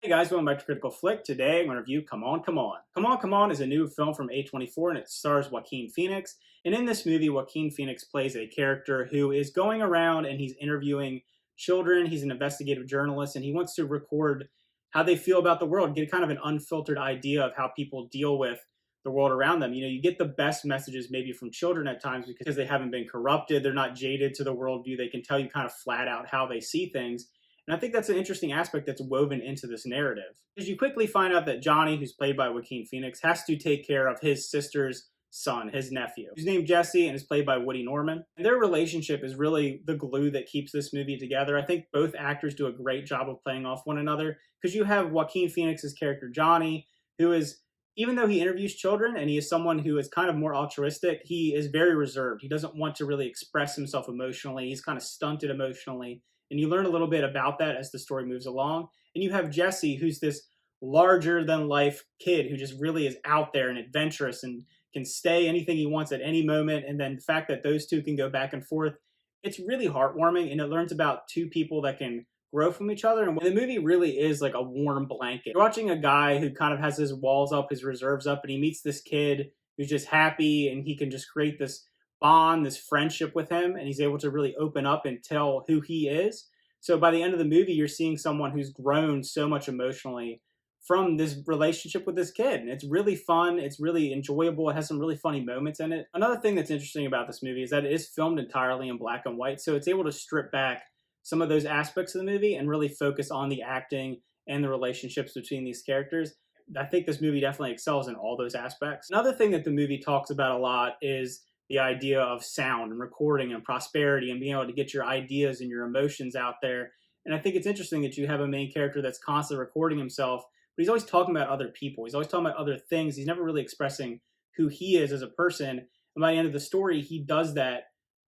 Hey guys, welcome back to Critical Flick. Today I'm going to review Come On, Come On. Come On, Come On is a new film from A24 and it stars Joaquin Phoenix. And in this movie, Joaquin Phoenix plays a character who is going around and he's interviewing children. He's an investigative journalist and he wants to record how they feel about the world, get kind of an unfiltered idea of how people deal with the world around them. You know, you get the best messages maybe from children at times because they haven't been corrupted, they're not jaded to the worldview, they can tell you kind of flat out how they see things. And I think that's an interesting aspect that's woven into this narrative. Because you quickly find out that Johnny, who's played by Joaquin Phoenix, has to take care of his sister's son, his nephew, who's named Jesse and is played by Woody Norman. And their relationship is really the glue that keeps this movie together. I think both actors do a great job of playing off one another because you have Joaquin Phoenix's character Johnny, who is, even though he interviews children and he is someone who is kind of more altruistic, he is very reserved. He doesn't want to really express himself emotionally. He's kind of stunted emotionally. And you learn a little bit about that as the story moves along. And you have Jesse, who's this larger-than-life kid who just really is out there and adventurous and can stay anything he wants at any moment. And then the fact that those two can go back and forth, it's really heartwarming. And it learns about two people that can grow from each other. And the movie really is like a warm blanket. You're watching a guy who kind of has his walls up, his reserves up, and he meets this kid who's just happy and he can just create this bond, this friendship with him, and he's able to really open up and tell who he is. So by the end of the movie, you're seeing someone who's grown so much emotionally from this relationship with this kid. And it's really fun. It's really enjoyable. It has some really funny moments in it. Another thing that's interesting about this movie is that it is filmed entirely in black and white. So it's able to strip back some of those aspects of the movie and really focus on the acting and the relationships between these characters. I think this movie definitely excels in all those aspects. Another thing that the movie talks about a lot is the idea of sound and recording and prosperity and being able to get your ideas and your emotions out there. And I think it's interesting that you have a main character that's constantly recording himself, but he's always talking about other people. He's always talking about other things. He's never really expressing who he is as a person. And by the end of the story, he does that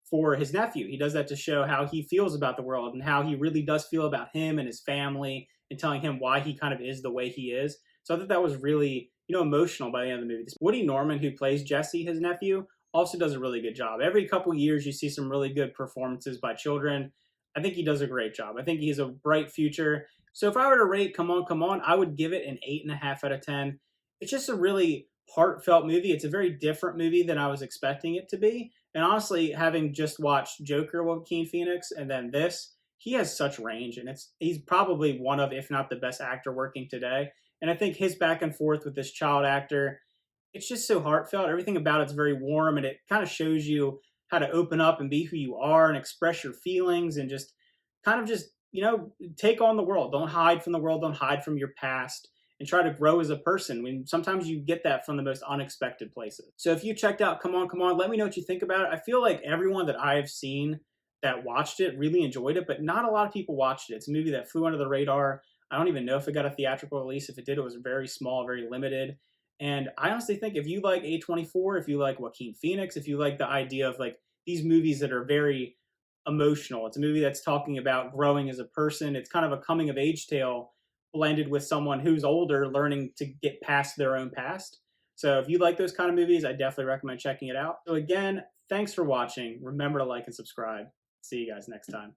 for his nephew. He does that to show how he feels about the world and how he really does feel about him and his family and telling him why he kind of is the way he is. So I thought that was really, emotional by the end of the movie. Woody Norman, who plays Jesse, his nephew, also does a really good job. Every couple years, you see some really good performances by children. I think he does a great job. I think he has a bright future. So if I were to rate Come On, Come On, I would give it an 8.5 out of 10. It's just a really heartfelt movie. It's a very different movie than I was expecting it to be. And honestly, having just watched Joker, Joaquin Phoenix, and then this, he has such range. And he's probably one of, if not the best actor working today. And I think his back and forth with this child actor, it's just so heartfelt. Everything about it's very warm, and it kind of shows you how to open up and be who you are and express your feelings and just kind of just, take on the world. Don't hide from the world. Don't hide from your past and try to grow as a person. When sometimes you get that from the most unexpected places. So if you checked out Come On, Come On, let me know what you think about it. I feel like everyone that I have seen that watched it really enjoyed it, but not a lot of people watched it. It's a movie that flew under the radar. I don't even know if it got a theatrical release. If it did, it was very small, very limited. And I honestly think if you like A24, if you like Joaquin Phoenix, if you like the idea of like these movies that are very emotional, it's a movie that's talking about growing as a person. It's kind of a coming of age tale blended with someone who's older learning to get past their own past. So if you like those kind of movies, I definitely recommend checking it out. So again, thanks for watching. Remember to like and subscribe. See you guys next time.